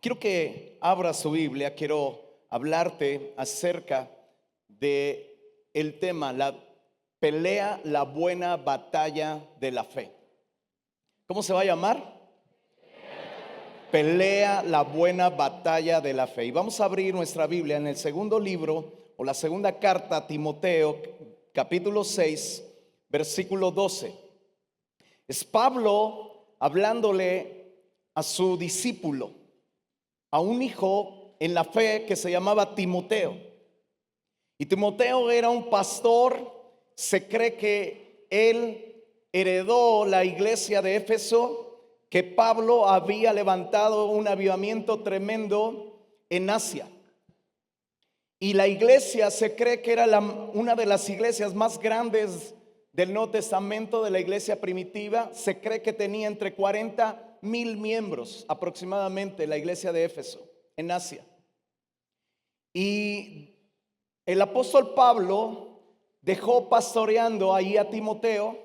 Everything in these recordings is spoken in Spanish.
Quiero que abra su Biblia, quiero hablarte acerca de el tema, la buena batalla de la fe. ¿Cómo se va a llamar? Pelea la buena batalla de la fe. Y vamos a abrir nuestra Biblia en el segundo libro o la segunda carta a Timoteo, capítulo 6, versículo 12. Es Pablo hablándole a su discípulo, a un hijo en la fe que se llamaba Timoteo. Y Timoteo era un pastor. Se cree que él heredó la iglesia de Éfeso, que Pablo había levantado un avivamiento tremendo en Asia. Y la iglesia se cree que era una de las iglesias más grandes del Nuevo Testamento, de la iglesia primitiva. Se cree que tenía entre 40,000 miembros aproximadamente la iglesia de Éfeso en Asia. Y el apóstol Pablo dejó pastoreando ahí a Timoteo,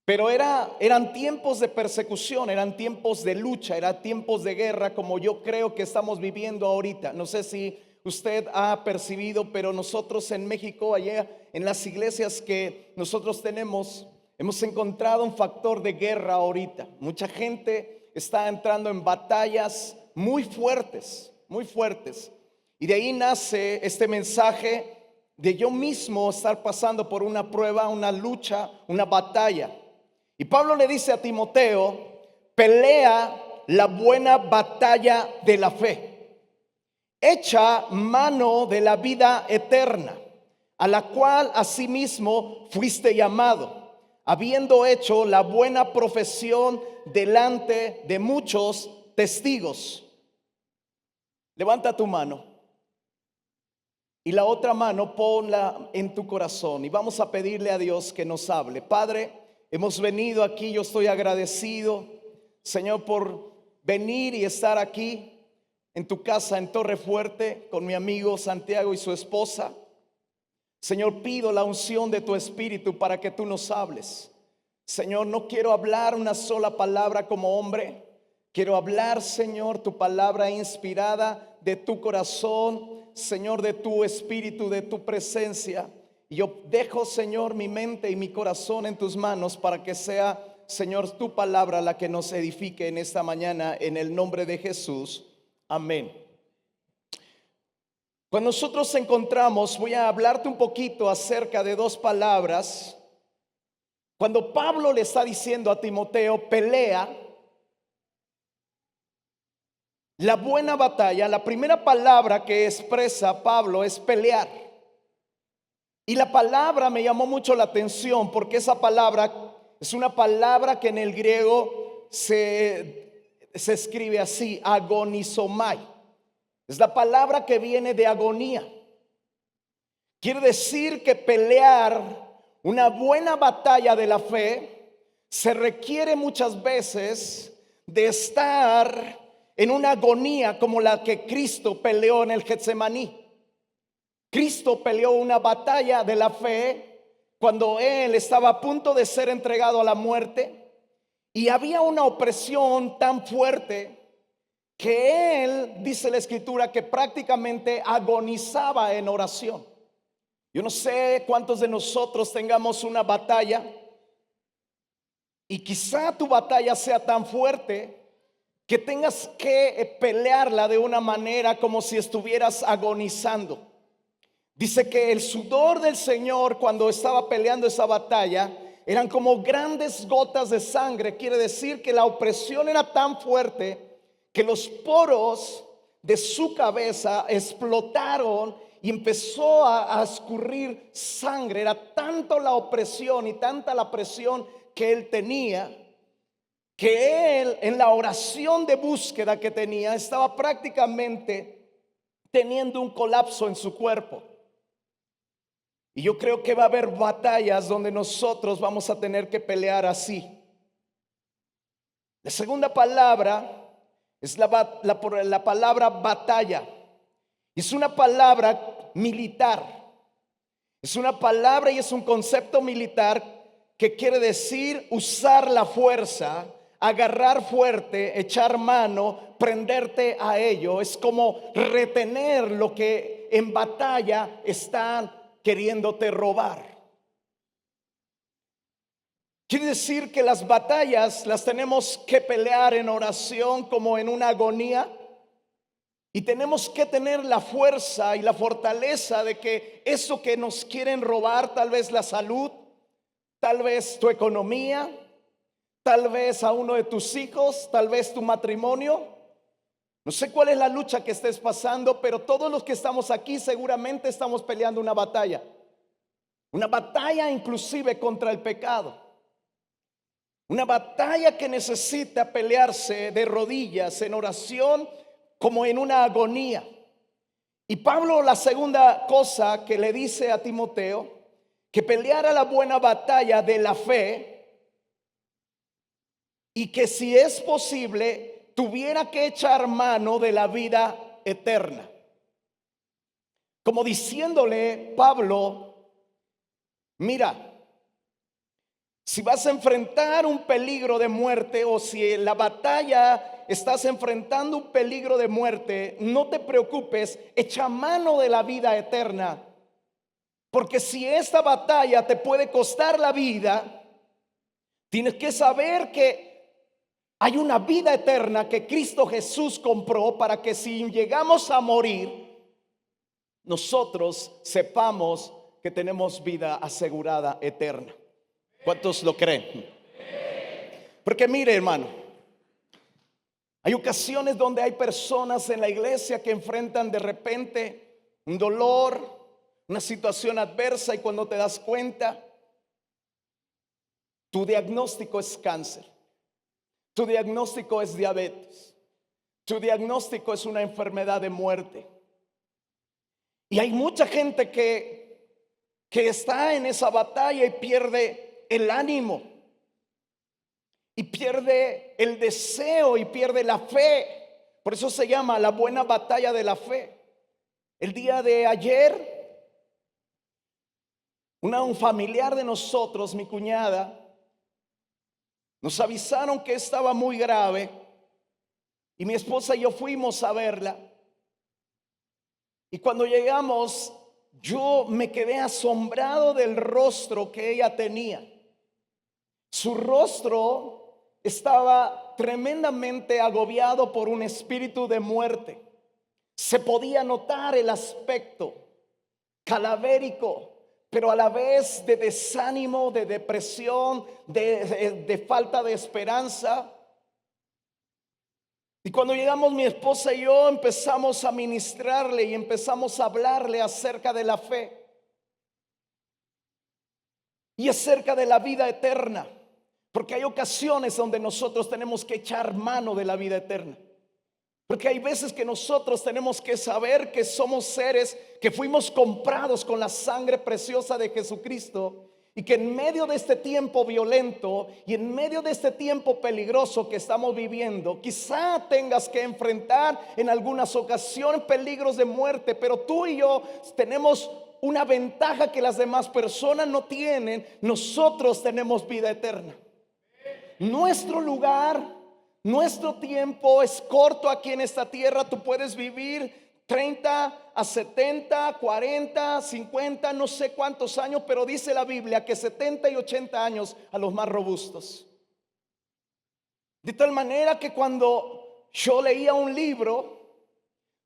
pero eran tiempos de persecución, eran tiempos de lucha, eran tiempos de guerra, como yo creo que estamos viviendo ahorita. No sé si usted ha percibido, pero nosotros en México, allá en las iglesias que nosotros tenemos, hemos encontrado un factor de guerra ahorita. Mucha gente está entrando en batallas muy fuertes, muy fuertes. Y de ahí nace este mensaje de yo mismo estar pasando por una prueba, una lucha, una batalla. Y Pablo le dice a Timoteo: pelea la buena batalla de la fe, echa mano de la vida eterna, a la cual asimismo fuiste llamado, habiendo hecho la buena profesión delante de muchos testigos. Levanta tu mano y la otra mano ponla en tu corazón y vamos a pedirle a Dios que nos hable. Padre, hemos venido aquí, yo estoy agradecido, Señor, por venir y estar aquí en tu casa en Torrefuerte con mi amigo Santiago y su esposa. Señor, pido la unción de tu Espíritu para que tú nos hables. Señor, no quiero hablar una sola palabra como hombre. Quiero hablar, Señor, tu palabra inspirada de tu corazón, Señor, de tu Espíritu, de tu presencia. Y yo dejo, Señor, mi mente y mi corazón en tus manos para que sea, Señor, tu palabra la que nos edifique en esta mañana, en el nombre de Jesús. Amén. Cuando nosotros encontramos, voy a hablarte un poquito acerca de dos palabras. Cuando Pablo le está diciendo a Timoteo, pelea la buena batalla, la primera palabra que expresa Pablo es pelear. Y la palabra me llamó mucho la atención porque esa palabra es una palabra que en el griego se escribe así, agonizomai. Es la palabra que viene de agonía. Quiere decir que pelear una buena batalla de la fe se requiere muchas veces de estar en una agonía como la que Cristo peleó en el Getsemaní. Cristo peleó una batalla de la fe cuando Él estaba a punto de ser entregado a la muerte y había una opresión tan fuerte que Él, dice la Escritura, que prácticamente agonizaba en oración. Yo no sé cuántos de nosotros tengamos una batalla y quizá tu batalla sea tan fuerte que tengas que pelearla de una manera como si estuvieras agonizando. Dice que el sudor del Señor cuando estaba peleando esa batalla eran como grandes gotas de sangre. Quiere decir que la opresión era tan fuerte que los poros de su cabeza explotaron y empezó a escurrir sangre. Era tanto la opresión y tanta la presión que él tenía, que él en la oración de búsqueda que tenía estaba prácticamente teniendo un colapso en su cuerpo. Y yo creo que va a haber batallas donde nosotros vamos a tener que pelear así. La segunda palabra es la palabra batalla. Es una palabra militar. Es una palabra y es un concepto militar que quiere decir usar la fuerza, agarrar fuerte, echar mano, prenderte a ello. Es como retener lo que en batalla están queriéndote robar. Quiere decir que las batallas las tenemos que pelear en oración como en una agonía. Y tenemos que tener la fuerza y la fortaleza de que eso que nos quieren robar, tal vez la salud, tal vez tu economía, tal vez a uno de tus hijos, tal vez tu matrimonio. No sé cuál es la lucha que estés pasando, pero todos los que estamos aquí seguramente estamos peleando una batalla. Una batalla inclusive contra el pecado. Una batalla que necesita pelearse de rodillas en oración como en una agonía. Y Pablo, la segunda cosa que le dice a Timoteo, que peleara la buena batalla de la fe y que si es posible tuviera que echar mano de la vida eterna. Como diciéndole Pablo, mira, si vas a enfrentar un peligro de muerte o si en la batalla estás enfrentando un peligro de muerte, no te preocupes, echa mano de la vida eterna. Porque si esta batalla te puede costar la vida, tienes que saber que hay una vida eterna que Cristo Jesús compró para que si llegamos a morir, nosotros sepamos que tenemos vida asegurada eterna. ¿Cuántos lo creen? Porque mire, hermano, hay ocasiones donde hay personas en la iglesia que enfrentan de repente un dolor, una situación adversa, y cuando te das cuenta, tu diagnóstico es cáncer, tu diagnóstico es diabetes, tu diagnóstico es una enfermedad de muerte. Y hay mucha gente que está en esa batalla y pierde el ánimo, y pierde el deseo, y pierde la fe. Por eso se llama la buena batalla de la fe. El día de ayer, un familiar de nosotros, mi cuñada, nos avisaron que estaba muy grave, y mi esposa y yo fuimos a verla. Y cuando llegamos, yo me quedé asombrado del rostro que ella tenía. Su rostro estaba tremendamente agobiado por un espíritu de muerte. Se podía notar el aspecto cadavérico, pero a la vez de desánimo, de depresión, de falta de esperanza. Y cuando llegamos, mi esposa y yo empezamos a ministrarle y empezamos a hablarle acerca de la fe y acerca de la vida eterna. Porque hay ocasiones donde nosotros tenemos que echar mano de la vida eterna. Porque hay veces que nosotros tenemos que saber que somos seres que fuimos comprados con la sangre preciosa de Jesucristo, y que en medio de este tiempo violento y en medio de este tiempo peligroso que estamos viviendo, quizá tengas que enfrentar en algunas ocasiones peligros de muerte, pero tú y yo tenemos una ventaja que las demás personas no tienen. Nosotros tenemos vida eterna. Nuestro lugar, nuestro tiempo es corto aquí en esta tierra. Tú puedes vivir 30 a 70, 40, 50, no sé cuántos años, pero dice la Biblia que 70 y 80 años a los más robustos. De tal manera que cuando yo leía un libro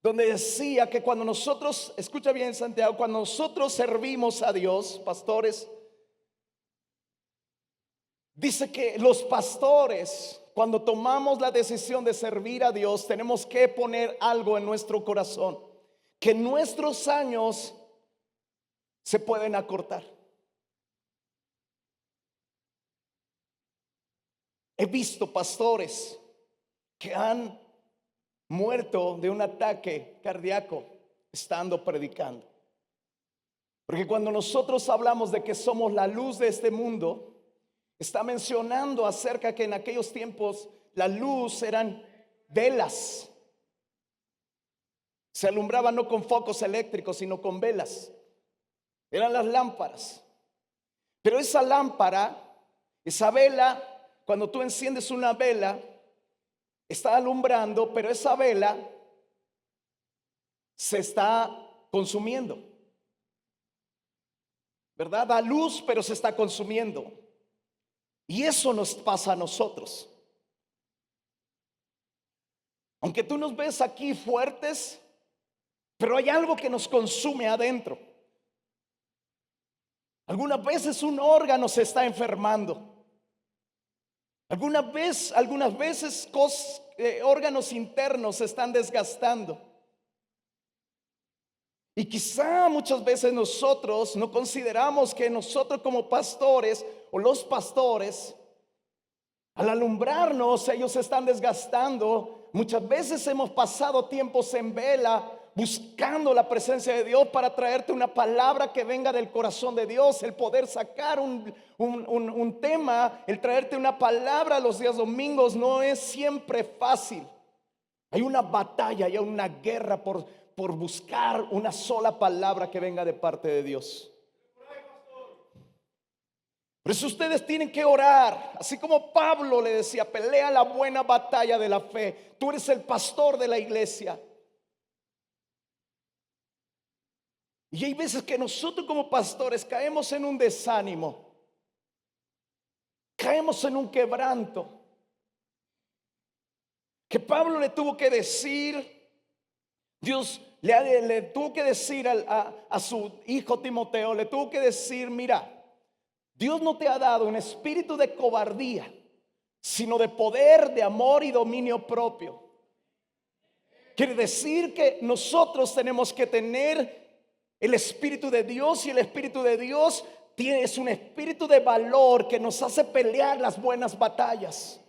donde decía que cuando nosotros, escucha bien Santiago, cuando nosotros servimos a Dios, pastores, dice que los pastores, cuando tomamos la decisión de servir a Dios, tenemos que poner algo en nuestro corazón, que nuestros años se pueden acortar. He visto pastores que han muerto de un ataque cardíaco estando predicando. Porque cuando nosotros hablamos de que somos la luz de este mundo, está mencionando acerca que en aquellos tiempos la luz eran velas. Se alumbraba no con focos eléctricos, sino con velas. Eran las lámparas. Pero esa lámpara, esa vela, cuando tú enciendes una vela, está alumbrando, pero esa vela se está consumiendo, ¿verdad? Da luz, pero se está consumiendo. Y eso nos pasa a nosotros. Aunque tú nos ves aquí fuertes, pero hay algo que nos consume adentro. Algunas veces un órgano se está enfermando. Algunas veces órganos internos se están desgastando. Y quizá muchas veces nosotros no consideramos que nosotros como pastores o los pastores, al alumbrarnos, ellos se están desgastando. Muchas veces hemos pasado tiempos en vela buscando la presencia de Dios para traerte una palabra que venga del corazón de Dios. El poder sacar un tema, el traerte una palabra los días domingos no es siempre fácil. Hay una batalla, hay una guerra por buscar una sola palabra que venga de parte de Dios. Por eso ustedes tienen que orar, así como Pablo le decía: pelea la buena batalla de la fe. Tú eres el pastor de la iglesia. Y hay veces que nosotros como pastores caemos en un desánimo, caemos en un quebranto, que Pablo le tuvo que decir, Dios le tuvo que decir a su hijo Timoteo, le tuvo que decir: mira, Dios no te ha dado un espíritu de cobardía, sino de poder, de amor y dominio propio. Quiere decir que nosotros tenemos que tener el espíritu de Dios, y el espíritu de Dios es un espíritu de valor que nos hace pelear las buenas batallas.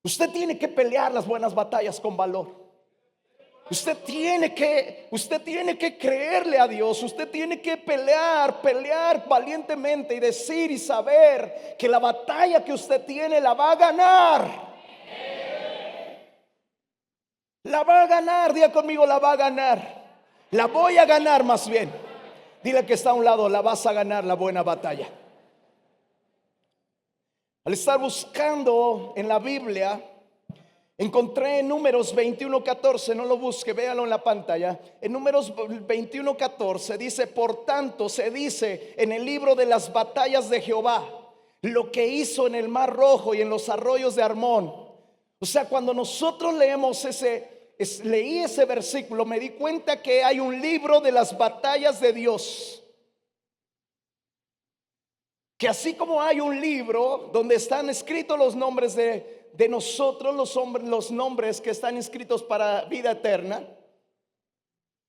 Usted tiene que pelear las buenas batallas con valor. Usted tiene que creerle a Dios. Usted tiene que pelear valientemente y decir y saber que la batalla que usted tiene la va a ganar. La va a ganar, diga conmigo, la va a ganar. La voy a ganar, más bien. Dile que está a un lado: la vas a ganar la buena batalla. Al estar buscando en la Biblia, encontré en Números 21:14, no lo busque, véalo en la pantalla. En Números 21:14 dice: por tanto se dice en el libro de las batallas de Jehová lo que hizo en el mar Rojo y en los arroyos de Armón. O sea, cuando nosotros leí ese versículo, me di cuenta que hay un libro de las batallas de Dios. Que así como hay un libro donde están escritos los nombres de nosotros, los nombres que están escritos para vida eterna,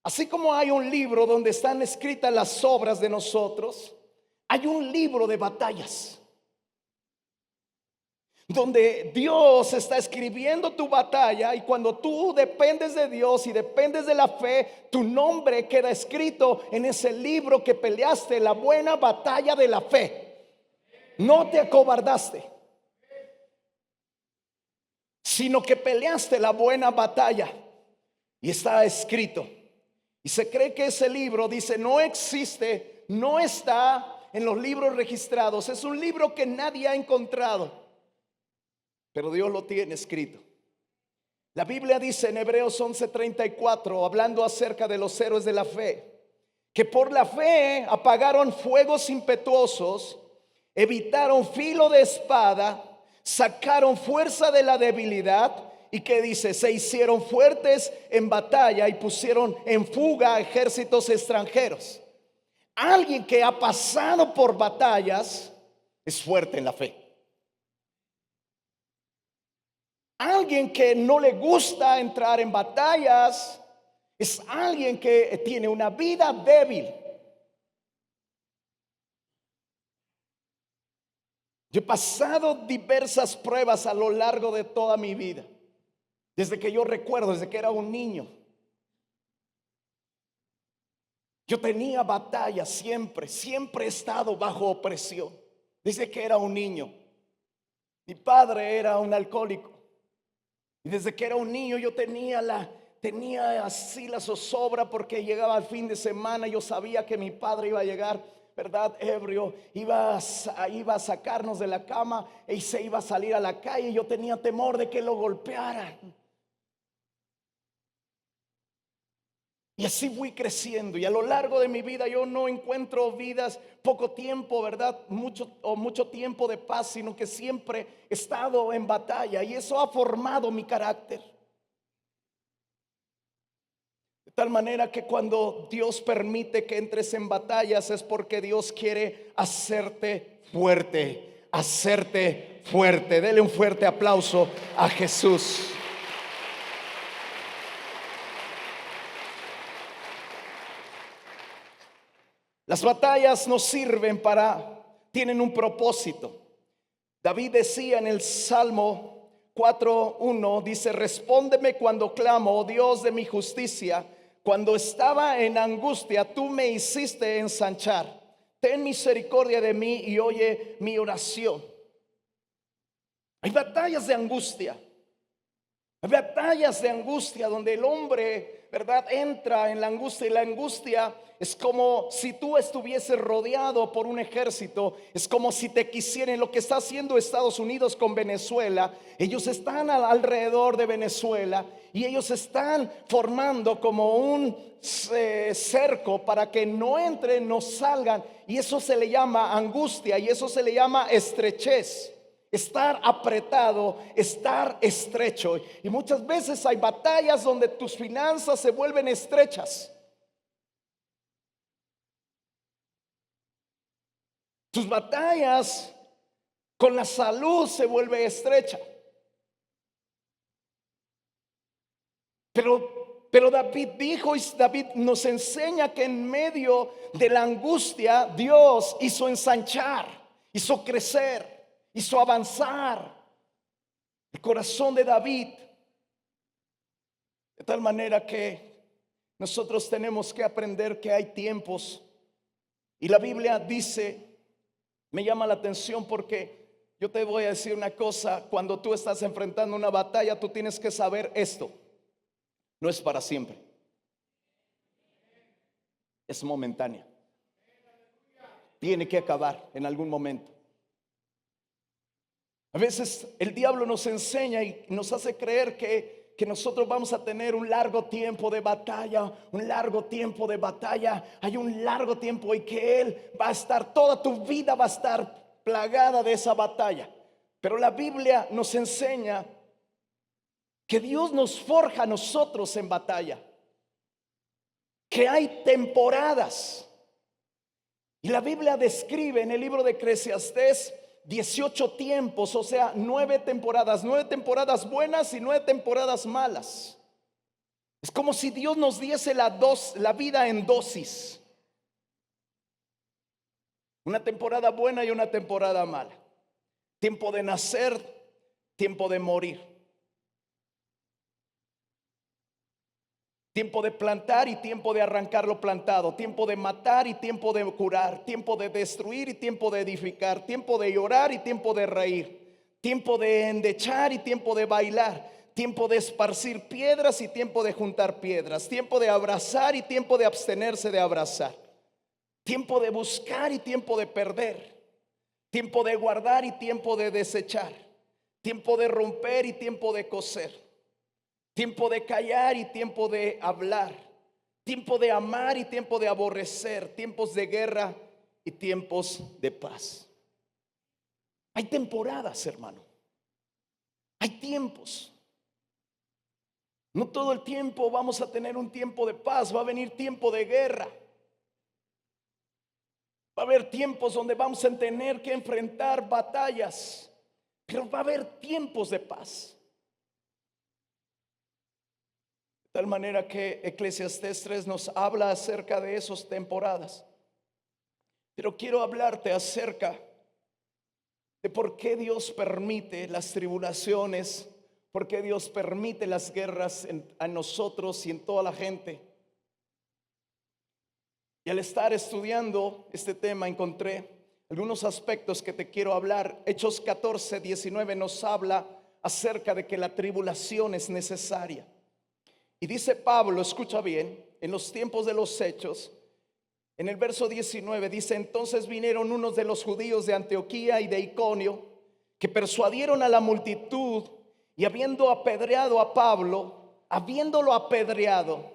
así como hay un libro donde están escritas las obras de nosotros, hay un libro de batallas, donde Dios está escribiendo tu batalla. Y cuando tú dependes de Dios y dependes de la fe, tu nombre queda escrito en ese libro que peleaste la buena batalla de la fe. No te acobardaste, sino que peleaste la buena batalla. Y está escrito. Y se cree que ese libro, dice, no existe, no está en los libros registrados. Es un libro que nadie ha encontrado, pero Dios lo tiene escrito. La Biblia dice en Hebreos 11:34, hablando acerca de los héroes de la fe, que por la fe apagaron fuegos impetuosos, evitaron filo de espada, sacaron fuerza de la debilidad. Y que dice: se hicieron fuertes en batalla y pusieron en fuga a ejércitos extranjeros. Alguien que ha pasado por batallas es fuerte en la fe. Alguien que no le gusta entrar en batallas es alguien que tiene una vida débil. Yo he pasado diversas pruebas a lo largo de toda mi vida. Desde que yo recuerdo, desde que era un niño, yo tenía batallas siempre he estado bajo opresión. Desde que era un niño, mi padre era un alcohólico. Y desde que era un niño yo tenía así la zozobra, porque llegaba el fin de semana, yo sabía que mi padre iba a llegar ¿verdad? Ebrio, iba a sacarnos de la cama y se iba a salir a la calle. Yo tenía temor de que lo golpearan. Y así fui creciendo, y a lo largo de mi vida yo no encuentro vidas, poco tiempo, ¿verdad? Mucho tiempo de paz, sino que siempre he estado en batalla, y eso ha formado mi carácter. De tal manera que cuando Dios permite que entres en batallas es porque Dios quiere hacerte fuerte, hacerte fuerte. Dele un fuerte aplauso a Jesús. Las batallas nos sirven tienen un propósito. David decía en el Salmo 4:1, dice: respóndeme cuando clamo, oh Dios de mi justicia. Cuando estaba en angustia, tú me hiciste ensanchar. Ten misericordia de mí y oye mi oración. Hay batallas de angustia. Hay batallas de angustia donde el hombre, ¿verdad?, entra en la angustia, y la angustia es como si tú estuvieses rodeado por un ejército. Es como si te quisieran. Lo que está haciendo Estados Unidos con Venezuela, ellos están alrededor de Venezuela y ellos están formando como un cerco para que no entren, no salgan, y eso se le llama angustia, y eso se le llama estrechez. Estar apretado, estar estrecho. Y muchas veces hay batallas donde tus finanzas se vuelven estrechas. Tus batallas con la salud se vuelve estrecha. Pero David dijo, y David nos enseña que en medio de la angustia Dios hizo ensanchar, hizo crecer, hizo avanzar el corazón de David. De tal manera que nosotros tenemos que aprender que hay tiempos. Y la Biblia dice, me llama la atención porque yo te voy a decir una cosa: cuando tú estás enfrentando una batalla, tú tienes que saber esto: no es para siempre, es momentánea. Tiene que acabar en algún momento. A veces el diablo nos enseña y nos hace creer que nosotros vamos a tener un largo tiempo de batalla, un largo tiempo de batalla. Hay un largo tiempo y que Él va a estar, toda tu vida va a estar plagada de esa batalla. Pero la Biblia nos enseña que Dios nos forja a nosotros en batalla, que hay temporadas. Y la Biblia describe en el libro de Eclesiastés 18 tiempos, o sea, 9 temporadas buenas y 9 temporadas malas. Es como si Dios nos diese la vida en dosis. Una temporada buena y una temporada mala. Tiempo de nacer, tiempo de morir. Tiempo de plantar y tiempo de arrancar lo plantado. Tiempo de matar y tiempo de curar. Tiempo de destruir y tiempo de edificar. Tiempo de llorar y tiempo de reír. Tiempo de endechar y tiempo de bailar. Tiempo de esparcir piedras y tiempo de juntar piedras. Tiempo de abrazar y tiempo de abstenerse de abrazar. Tiempo de buscar y tiempo de perder. Tiempo de guardar y tiempo de desechar. Tiempo de romper y tiempo de coser. Tiempo de callar y tiempo de hablar. Tiempo de amar y tiempo de aborrecer. Tiempos de guerra y tiempos de paz. Hay temporadas, hermano. Hay tiempos. No todo el tiempo vamos a tener un tiempo de paz. Va a venir tiempo de guerra. Va a haber tiempos donde vamos a tener que enfrentar batallas. Pero va a haber tiempos de paz. De tal manera que Eclesiastés 3 nos habla acerca de esas temporadas. Pero quiero hablarte acerca de por qué Dios permite las tribulaciones, por qué Dios permite las guerras a nosotros y en toda la gente. Y al estar estudiando este tema encontré algunos aspectos que te quiero hablar. Hechos 14:19 nos habla acerca de que la tribulación es necesaria. Y dice Pablo, escucha bien, en los tiempos de los hechos, En el verso 19 dice: entonces vinieron unos de los judíos de Antioquía y de Iconio, que persuadieron a la multitud, y habiéndolo apedreado,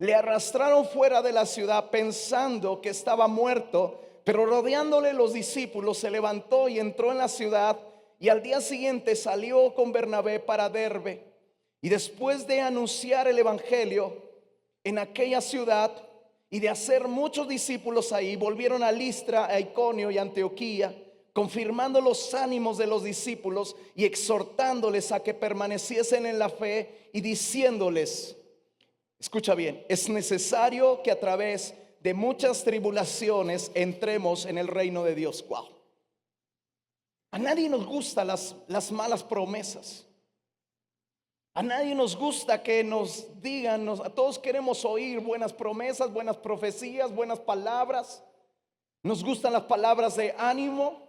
le arrastraron fuera de la ciudad pensando que estaba muerto. Pero rodeándole los discípulos, se levantó y entró en la ciudad, y al día siguiente salió con Bernabé para Derbe. Y después de anunciar el evangelio en aquella ciudad y de hacer muchos discípulos ahí, volvieron a Listra, a Iconio y Antioquía, confirmando los ánimos de los discípulos y exhortándoles a que permaneciesen en la fe, y diciéndoles, escucha bien, es necesario que a través de muchas tribulaciones entremos en el reino de Dios. Wow. A nadie nos gustan las malas promesas. A nadie nos gusta que nos digan, a todos queremos oír buenas promesas, buenas profecías, buenas palabras. Nos gustan las palabras de ánimo.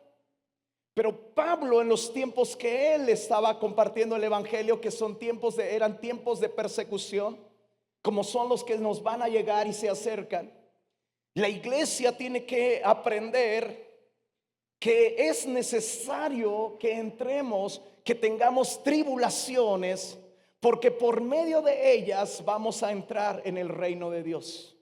Pero Pablo, en los tiempos que él estaba compartiendo el evangelio, que eran tiempos de persecución, como son los que nos van a llegar y se acercan, la iglesia tiene que aprender que es necesario que entremos, que tengamos tribulaciones, porque por medio de ellas vamos a entrar en el reino de Dios.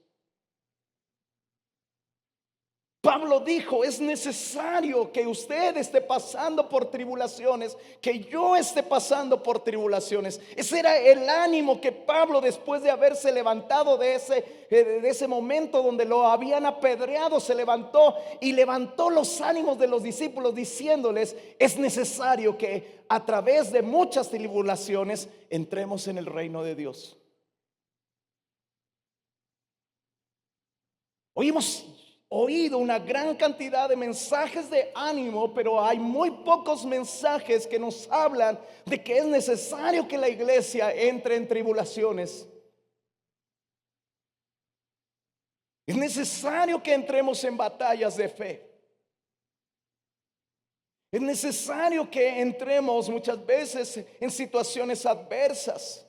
Pablo dijo: es necesario que usted esté pasando por tribulaciones, que yo esté pasando por tribulaciones. Ese era el ánimo que Pablo, después de haberse levantado de ese momento donde lo habían apedreado, se levantó y levantó los ánimos de los discípulos, diciéndoles: es necesario que a través de muchas tribulaciones entremos en el reino de Dios. Hemos oído una gran cantidad de mensajes de ánimo, pero hay muy pocos mensajes que nos hablan de que es necesario que la iglesia entre en tribulaciones. Es necesario que entremos en batallas de fe. Es necesario que entremos muchas veces en situaciones adversas,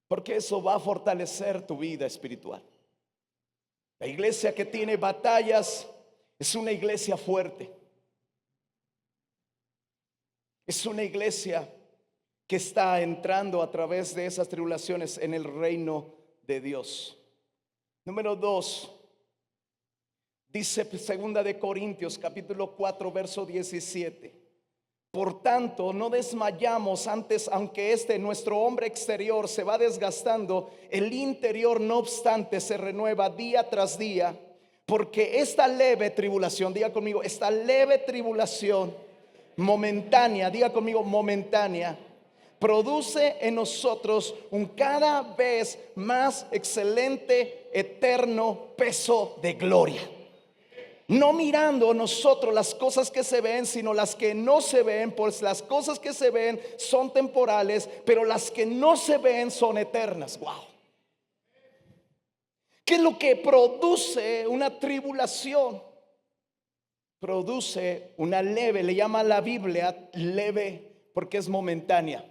porque eso va a fortalecer tu vida espiritual. La iglesia que tiene batallas es una iglesia fuerte. Es una iglesia que está entrando a través de esas tribulaciones en el reino de Dios. Número 2, dice 2 de Corintios capítulo 4 verso 17: por tanto, no desmayamos antes, aunque nuestro hombre exterior se va desgastando, el interior no obstante se renueva día tras día, porque esta leve tribulación, diga conmigo, esta leve tribulación momentánea, diga conmigo, momentánea, produce en nosotros un cada vez más excelente, eterno peso de gloria. No mirando nosotros las cosas que se ven, sino las que no se ven, pues las cosas que se ven son temporales, pero las que no se ven son eternas. Wow. ¿Qué es lo que produce una tribulación? Produce una leve, le llama la Biblia leve porque es momentánea.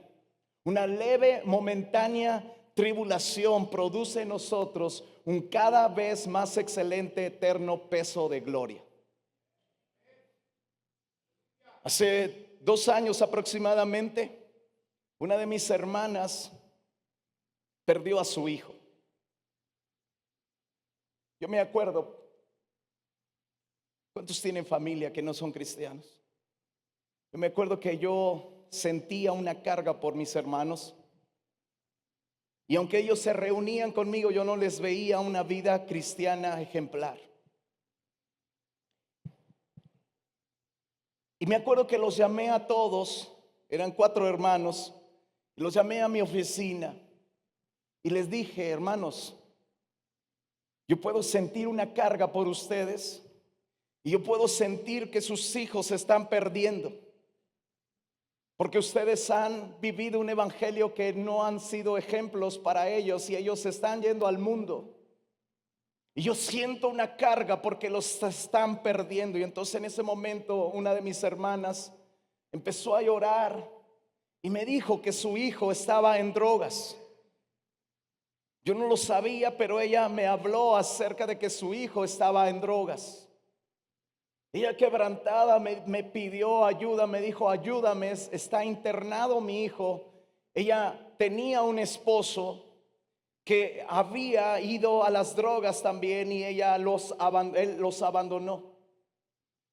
Una leve, momentánea tribulación produce en nosotros un cada vez más excelente, eterno peso de gloria. Hace 2 años aproximadamente, una de mis hermanas perdió a su hijo. Yo me acuerdo, ¿cuántos tienen familia que no son cristianos? Yo me acuerdo que yo sentía una carga por mis hermanos. Y aunque ellos se reunían conmigo, yo no les veía una vida cristiana ejemplar. Y me acuerdo que los llamé a todos, eran 4 hermanos, y los llamé a mi oficina y les dije: hermanos, yo puedo sentir una carga por ustedes, y yo puedo sentir que sus hijos se están perdiendo, porque ustedes han vivido un evangelio que no han sido ejemplos para ellos, y ellos se están yendo al mundo. Y yo siento una carga porque los están perdiendo. Y entonces en ese momento una de mis hermanas empezó a llorar y me dijo que su hijo estaba en drogas. Yo no lo sabía, pero ella me habló acerca de que su hijo estaba en drogas. Ella quebrantada me pidió ayuda, me dijo, ayúdame, está internado mi hijo. Ella tenía un esposo que había ido a las drogas también y él los abandonó.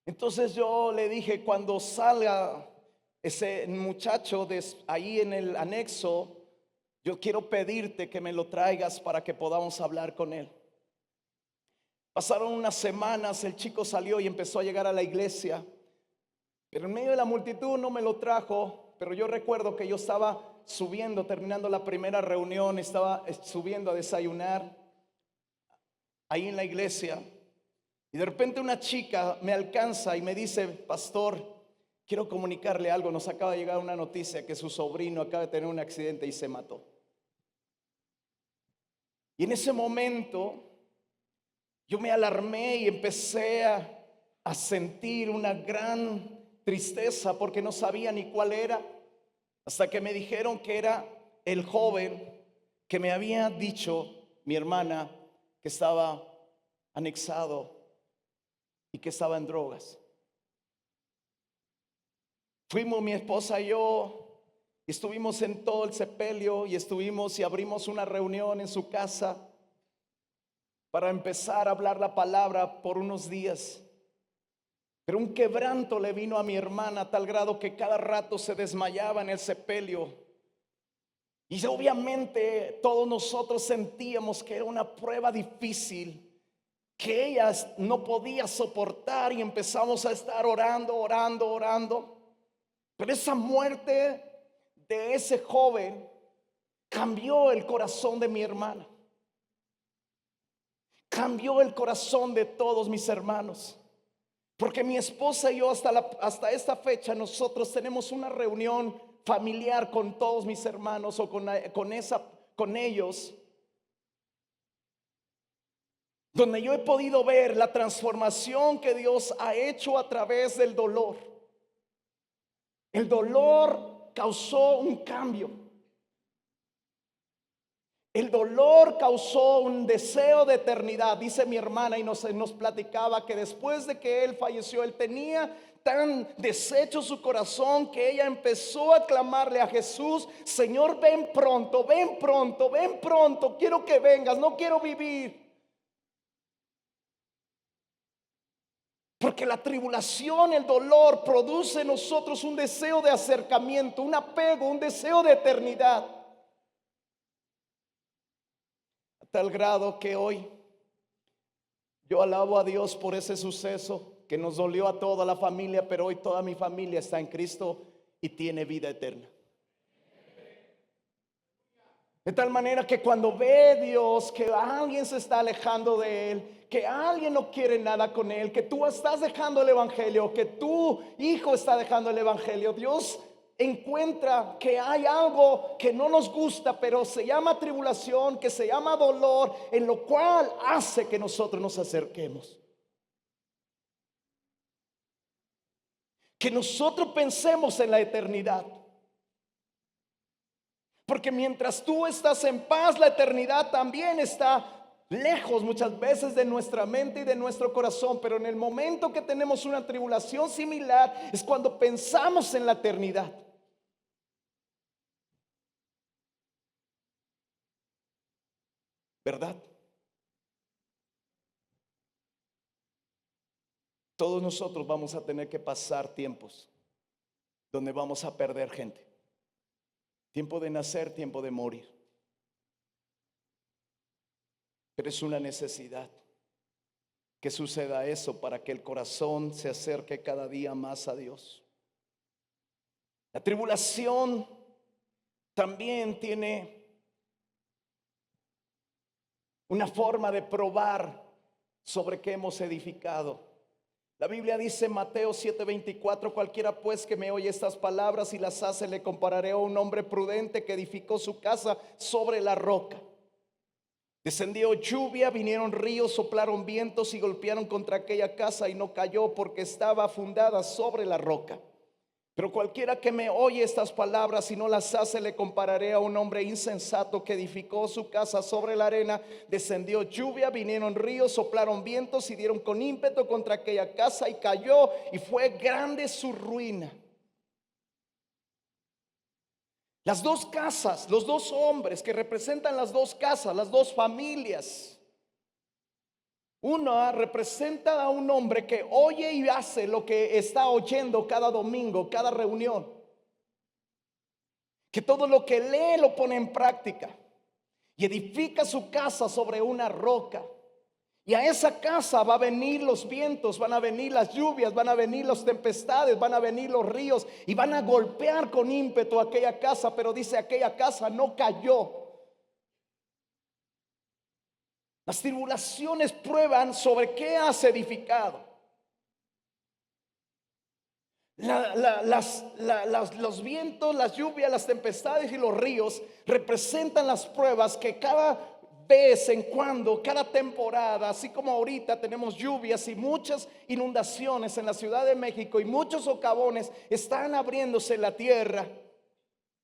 Entonces yo le dije, cuando salga ese muchacho ahí en el anexo, yo quiero pedirte que me lo traigas para que podamos hablar con él. Pasaron unas semanas, el chico salió y empezó a llegar a la iglesia, pero en medio de la multitud no me lo trajo. Pero yo recuerdo que yo estaba subiendo, terminando la primera reunión, estaba subiendo a desayunar ahí en la iglesia, y de repente una chica me alcanza y me dice, pastor, quiero comunicarle algo, nos acaba de llegar una noticia que su sobrino acaba de tener un accidente y se mató. Y en ese momento yo me alarmé y empecé a sentir una gran tristeza porque no sabía ni cuál era, hasta que me dijeron que era el joven que me había dicho mi hermana que estaba anexado y que estaba en drogas. Fuimos mi esposa y yo, estuvimos en todo el sepelio y estuvimos y abrimos una reunión en su casa para empezar a hablar la palabra por unos días. Pero un quebranto le vino a mi hermana a tal grado que cada rato se desmayaba en el sepelio. Y obviamente todos nosotros sentíamos que era una prueba difícil que ella no podía soportar, y empezamos a estar orando. Pero esa muerte de ese joven cambió el corazón de mi hermana, cambió el corazón de todos mis hermanos. Porque mi esposa y yo hasta esta fecha nosotros tenemos una reunión familiar con todos mis hermanos o con ellos, donde yo he podido ver la transformación que Dios ha hecho a través del dolor. El dolor causó un cambio. El dolor causó un deseo de eternidad. Dice mi hermana y nos platicaba que después de que él falleció, él tenía tan deshecho su corazón que ella empezó a clamarle a Jesús, Señor, ven pronto, ven pronto, ven pronto, quiero que vengas, no quiero vivir. Porque la tribulación, el dolor produce en nosotros un deseo de acercamiento, un apego, un deseo de eternidad. A tal grado que hoy yo alabo a Dios por ese suceso que nos dolió a toda la familia, pero hoy toda mi familia está en Cristo y tiene vida eterna. De tal manera que cuando ve Dios que alguien se está alejando de Él, que alguien no quiere nada con Él, que tú estás dejando el evangelio, que tu hijo está dejando el evangelio, Dios encuentra que hay algo que no nos gusta, pero se llama tribulación, que se llama dolor, en lo cual hace que nosotros nos acerquemos. Que nosotros pensemos en la eternidad. Porque mientras tú estás en paz, la eternidad también está lejos muchas veces de nuestra mente y de nuestro corazón. Pero en el momento que tenemos una tribulación similar es cuando pensamos en la eternidad. ¿Verdad? Todos nosotros vamos a tener que pasar tiempos donde vamos a perder gente. Tiempo de nacer, tiempo de morir. Pero es una necesidad que suceda eso para que el corazón se acerque cada día más a Dios. La tribulación también tiene una forma de probar sobre qué hemos edificado. La Biblia dice en Mateo 7:24, cualquiera pues que me oye estas palabras y las hace, le compararé a un hombre prudente que edificó su casa sobre la roca. Descendió lluvia, vinieron ríos, soplaron vientos y golpearon contra aquella casa y no cayó porque estaba fundada sobre la roca. Pero cualquiera que me oye estas palabras y no las hace, le compararé a un hombre insensato que edificó su casa sobre la arena. Descendió lluvia, vinieron ríos, soplaron vientos y dieron con ímpetu contra aquella casa y cayó, y fue grande su ruina. Las dos casas, los dos hombres que representan las dos casas, las dos familias. Una representa a un hombre que oye y hace lo que está oyendo cada domingo, cada reunión. Que todo lo que lee lo pone en práctica. Y edifica su casa sobre una roca. Y a esa casa va a venir los vientos, van a venir las lluvias, van a venir las tempestades, van a venir los ríos y van a golpear con ímpetu aquella casa. Pero dice, aquella casa no cayó. Las tribulaciones prueban sobre qué has edificado. Los vientos, las lluvias, las tempestades y los ríos representan las pruebas que cada vez en cuando, cada temporada, así como ahorita tenemos lluvias y muchas inundaciones en la Ciudad de México y muchos socavones están abriéndose en la tierra.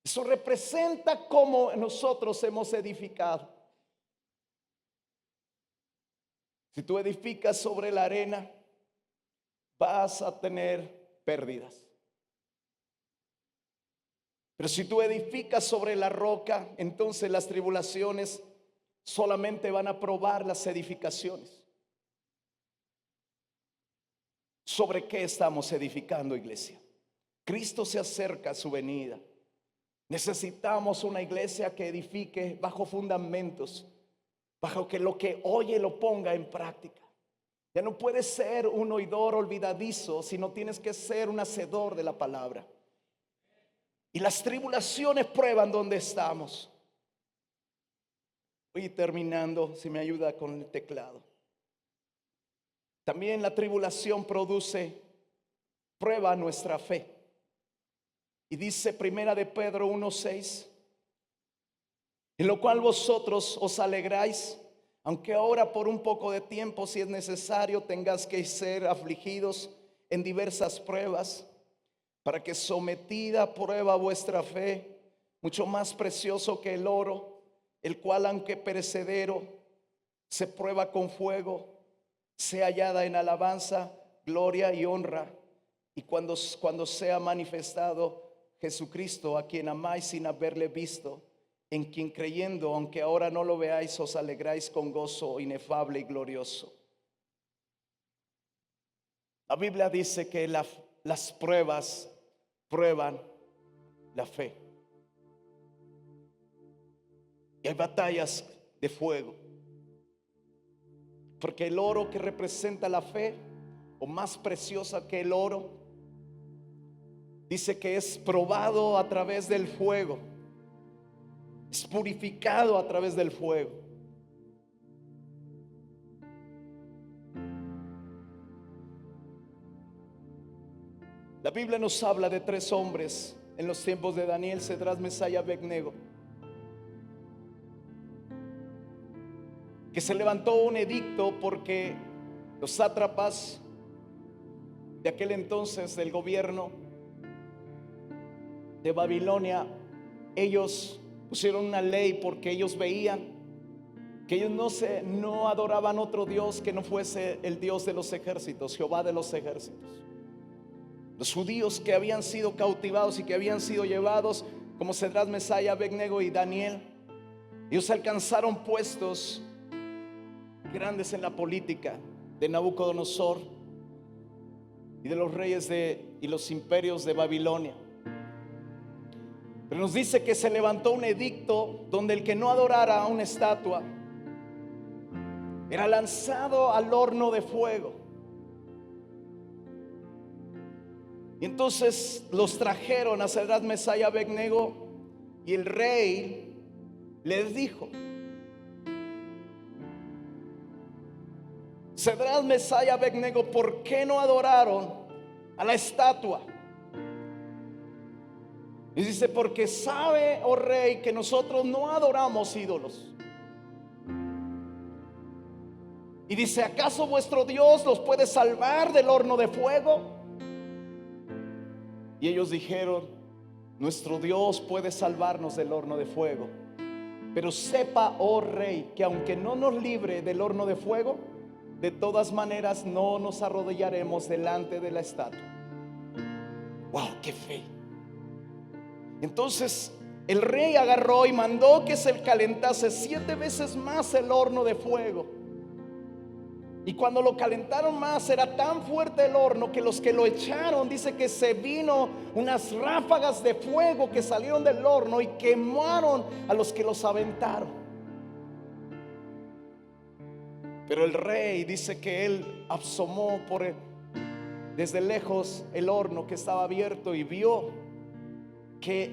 Eso representa cómo nosotros hemos edificado. Si tú edificas sobre la arena, vas a tener pérdidas. Pero si tú edificas sobre la roca, entonces las tribulaciones solamente van a probar las edificaciones. ¿Sobre qué estamos edificando, iglesia? Cristo se acerca a su venida. Necesitamos una iglesia que edifique bajo fundamentos, bajo que lo que oye lo ponga en práctica. Ya no puedes ser un oidor olvidadizo, sino tienes que ser un hacedor de la palabra. Y las tribulaciones prueban dónde estamos. Voy terminando, si me ayuda con el teclado. También la tribulación prueba nuestra fe. Y dice Primera de Pedro 1:6, en lo cual vosotros os alegráis, aunque ahora por un poco de tiempo, si es necesario, tengáis que ser afligidos en diversas pruebas, para que sometida a prueba vuestra fe, mucho más precioso que el oro, el cual aunque perecedero, se prueba con fuego, sea hallada en alabanza, gloria y honra, y cuando sea manifestado Jesucristo, a quien amáis sin haberle visto, en quien creyendo, aunque ahora no lo veáis, os alegráis con gozo inefable y glorioso. La Biblia dice que las pruebas prueban la fe. Y hay batallas de fuego. Porque el oro que representa la fe, o más preciosa que el oro, dice que es probado a través del fuego. Es purificado a través del fuego. La Biblia nos habla de 3 hombres en los tiempos de Daniel, Cedrás, Mesach y Abednego, que se levantó un edicto porque los sátrapas de aquel entonces del gobierno de Babilonia, ellos pusieron una ley porque ellos veían que ellos no adoraban otro Dios que no fuese el Dios de los ejércitos, Jehová de los ejércitos. Los judíos que habían sido cautivados y que habían sido llevados, como Cedrás, Mesach, Abednego y Daniel, ellos alcanzaron puestos grandes en la política de Nabucodonosor y de los reyes y los imperios de Babilonia. Pero nos dice que se levantó un edicto donde el que no adorara a una estatua era lanzado al horno de fuego. Y entonces los trajeron a Cedrás, Mesach y Abednego, y el rey les dijo: Cedrás, Mesach y Abednego, ¿por qué no adoraron a la estatua? Y dice: porque sabe, oh rey, que nosotros no adoramos ídolos. Y dice: ¿acaso vuestro Dios los puede salvar del horno de fuego? Y ellos dijeron: nuestro Dios puede salvarnos del horno de fuego, pero sepa, oh rey, que aunque no nos libre del horno de fuego, de todas maneras no nos arrodillaremos delante de la estatua. Wow, qué fe. Entonces el rey agarró y mandó que se calentase 7 veces más el horno de fuego. Y cuando lo calentaron más, era tan fuerte el horno que los que lo echaron, dice que se vino unas ráfagas de fuego que salieron del horno y quemaron a los que los aventaron. Pero el rey dice que él asomó desde lejos el horno que estaba abierto y vio que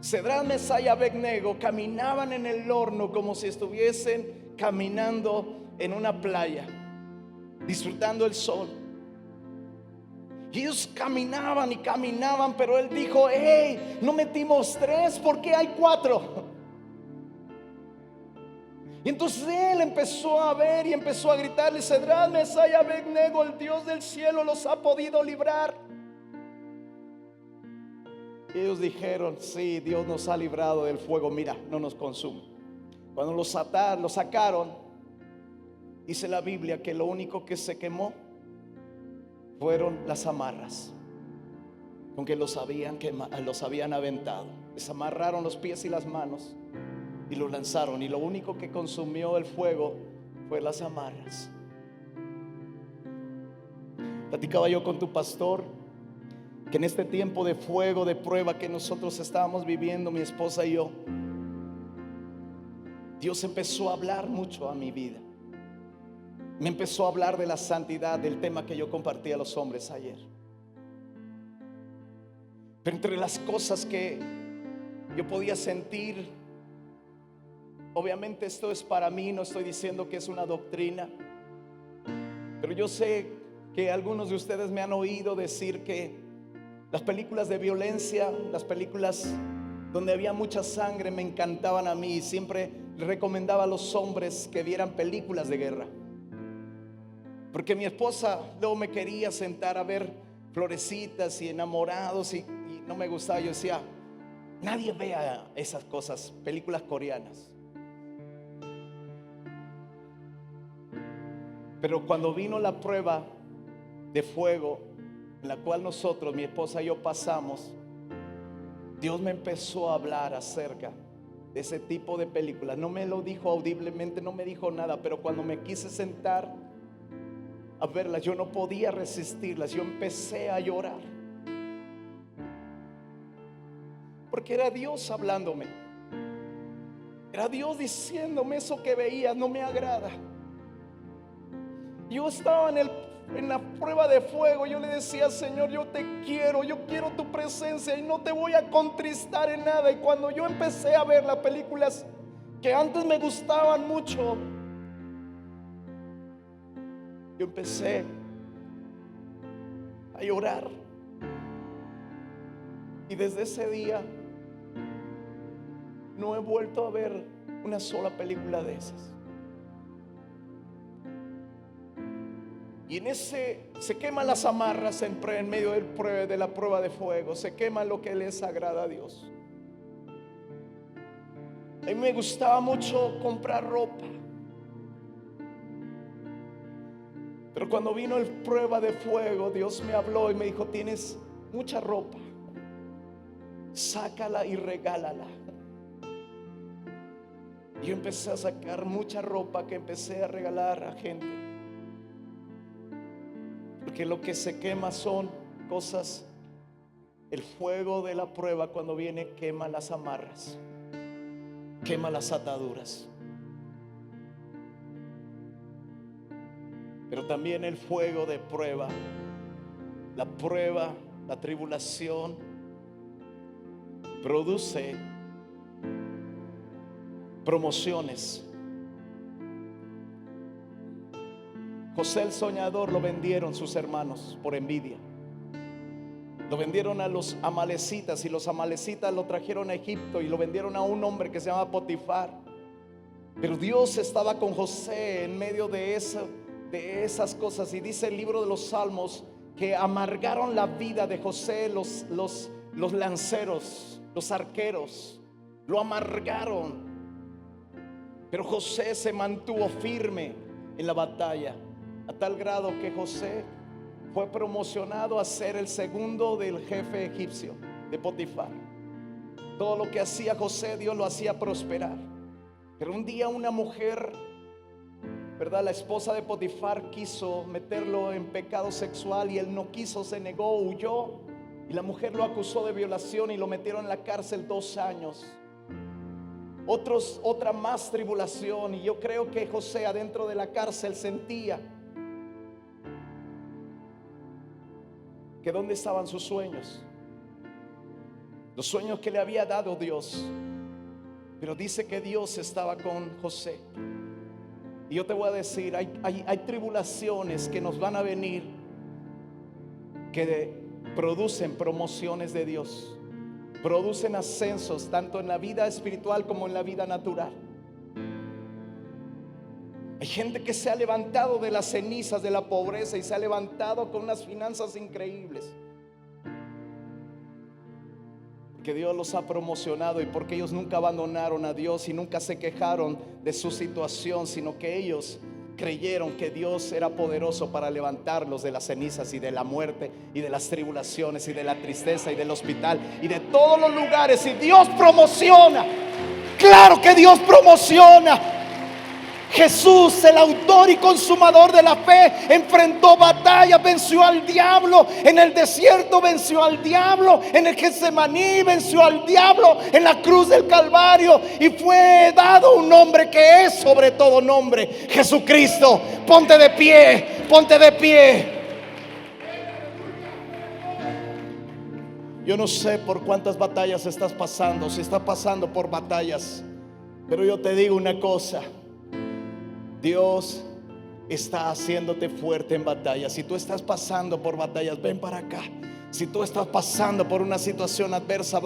Cedrac, Mesach y Abednego caminaban en el horno como si estuviesen caminando en una playa, disfrutando el sol. Y ellos caminaban y caminaban, pero él dijo: hey, no metimos 3, ¿por qué hay 4? Y entonces él empezó a ver y empezó a gritarle: Cedrac, Mesach y Abednego, el Dios del cielo los ha podido librar. Y ellos dijeron: sí, Dios nos ha librado del fuego, mira, no nos consume. Cuando los sacaron, dice la Biblia que lo único que se quemó fueron las amarras con que los habían aventado. Les amarraron los pies y las manos y los lanzaron, y lo único que consumió el fuego fue las amarras. Platicaba yo con tu pastor que en este tiempo de fuego, de prueba que nosotros estábamos viviendo, mi esposa y yo, Dios empezó a hablar mucho a mi vida. Me empezó a hablar de la santidad, del tema que yo compartí a los hombres ayer. Pero entre las cosas que yo podía sentir, obviamente esto es para mí, no estoy diciendo que es una doctrina, pero yo sé que algunos de ustedes me han oído decir que las películas de violencia, las películas donde había mucha sangre, me encantaban a mí. Siempre les recomendaba a los hombres que vieran películas de guerra, porque mi esposa luego me quería sentar a ver florecitas y enamorados y no me gustaba. Yo decía: nadie vea esas cosas, películas coreanas. Pero cuando vino la prueba de fuego en la cual nosotros, mi esposa y yo, pasamos, Dios me empezó a hablar acerca de ese tipo de películas. No me lo dijo audiblemente, no me dijo nada, pero cuando me quise sentar a verlas, yo no podía resistirlas. Yo empecé a llorar, porque era Dios hablándome, era Dios diciéndome: eso que veías no me agrada. Yo estaba en la prueba de fuego. Yo le decía: Señor, yo te quiero, yo quiero tu presencia y no te voy a contristar en nada. Y cuando yo empecé a ver las películas que antes me gustaban mucho, yo empecé a llorar. Y desde ese día no he vuelto a ver una sola película de esas. Y en ese se queman las amarras en medio de la prueba de fuego. Se quema lo que les agrada a Dios. A mí me gustaba mucho comprar ropa, pero cuando vino el prueba de fuego, Dios me habló y me dijo: tienes mucha ropa, sácala y regálala. Y yo empecé a sacar mucha ropa que empecé a regalar a gente, porque lo que se quema son cosas. El fuego de la prueba, cuando viene, quema las amarras, quema las ataduras. Pero también el fuego de prueba, la tribulación, produce promociones. José el soñador lo vendieron sus hermanos por envidia. Lo vendieron a los amalecitas, y los amalecitas lo trajeron a Egipto y lo vendieron a un hombre que se llama Potifar. Pero Dios estaba con José en medio de esas cosas. Y dice el libro de los Salmos que amargaron la vida de José, los lanceros, los arqueros, lo amargaron. Pero José se mantuvo firme en la batalla, a tal grado que José fue promocionado a ser el segundo del jefe egipcio de Potifar. Todo lo que hacía José, Dios lo hacía prosperar. Pero un día una mujer, ¿verdad?, la esposa de Potifar, quiso meterlo en pecado sexual y él no quiso, se negó, huyó. Y la mujer lo acusó de violación y lo metieron en la cárcel 2 años. Otra más tribulación. Y yo creo que José adentro de la cárcel sentía que dónde estaban sus sueños, los sueños que le había dado Dios. Pero dice que Dios estaba con José. Y yo te voy a decir, hay tribulaciones que nos van a venir, que producen promociones de Dios, producen ascensos tanto en la vida espiritual como en la vida natural. Hay gente que se ha levantado de las cenizas de la pobreza y se ha levantado con unas finanzas increíbles, porque Dios los ha promocionado y porque ellos nunca abandonaron a Dios y nunca se quejaron de su situación, sino que ellos creyeron que Dios era poderoso para levantarlos de las cenizas y de la muerte y de las tribulaciones y de la tristeza y del hospital y de todos los lugares. Y Dios promociona, claro que Dios promociona. Jesús, el autor y consumador de la fe, enfrentó batallas, venció al diablo en el desierto, venció al diablo en el Getsemaní, venció al diablo en la cruz del Calvario y fue dado un nombre que es sobre todo nombre: Jesucristo. Ponte de pie, ponte de pie. Yo no sé por cuántas batallas estás pasando, si estás pasando por batallas, pero yo te digo una cosa: Dios está haciéndote fuerte en batallas. Si tú estás pasando por batallas, ven para acá. Si tú estás pasando por una situación adversa,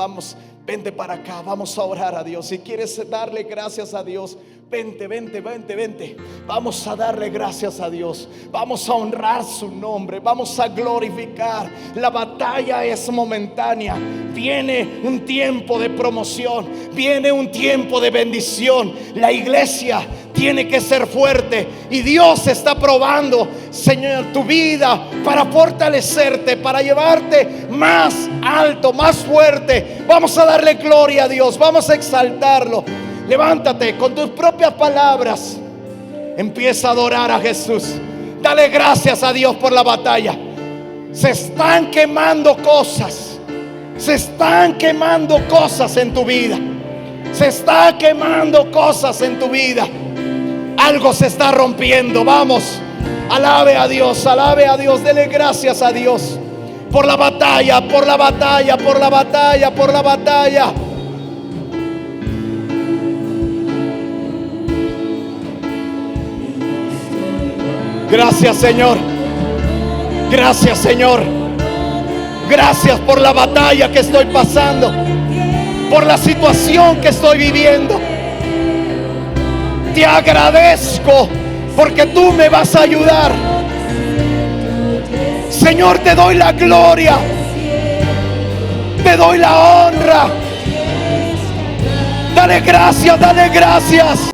vente para acá, vamos a orar a Dios. Si quieres darle gracias a Dios, vente. Vamos a darle gracias a Dios. Vamos a honrar su nombre. Vamos a glorificar. La batalla es momentánea. Viene un tiempo de promoción. Viene un tiempo de bendición. La iglesia tiene que ser fuerte y Dios está probando, Señor, tu vida para fortalecerte, para llevarte más alto, más fuerte. Vamos a darle gloria a Dios, vamos a exaltarlo. Levántate con tus propias palabras, empieza a adorar a Jesús. Dale gracias a Dios por la batalla. Se están quemando cosas, se están quemando cosas en tu vida, se está quemando cosas en tu vida. Algo se está rompiendo. Vamos, alabe a Dios, dele gracias a Dios por la batalla, por la batalla, por la batalla, por la batalla. Gracias, Señor. Gracias, Señor. Gracias por la batalla que estoy pasando, por la situación que estoy viviendo. Te agradezco porque tú me vas a ayudar. Señor, te doy la gloria, te doy la honra. Dale gracias, dale gracias.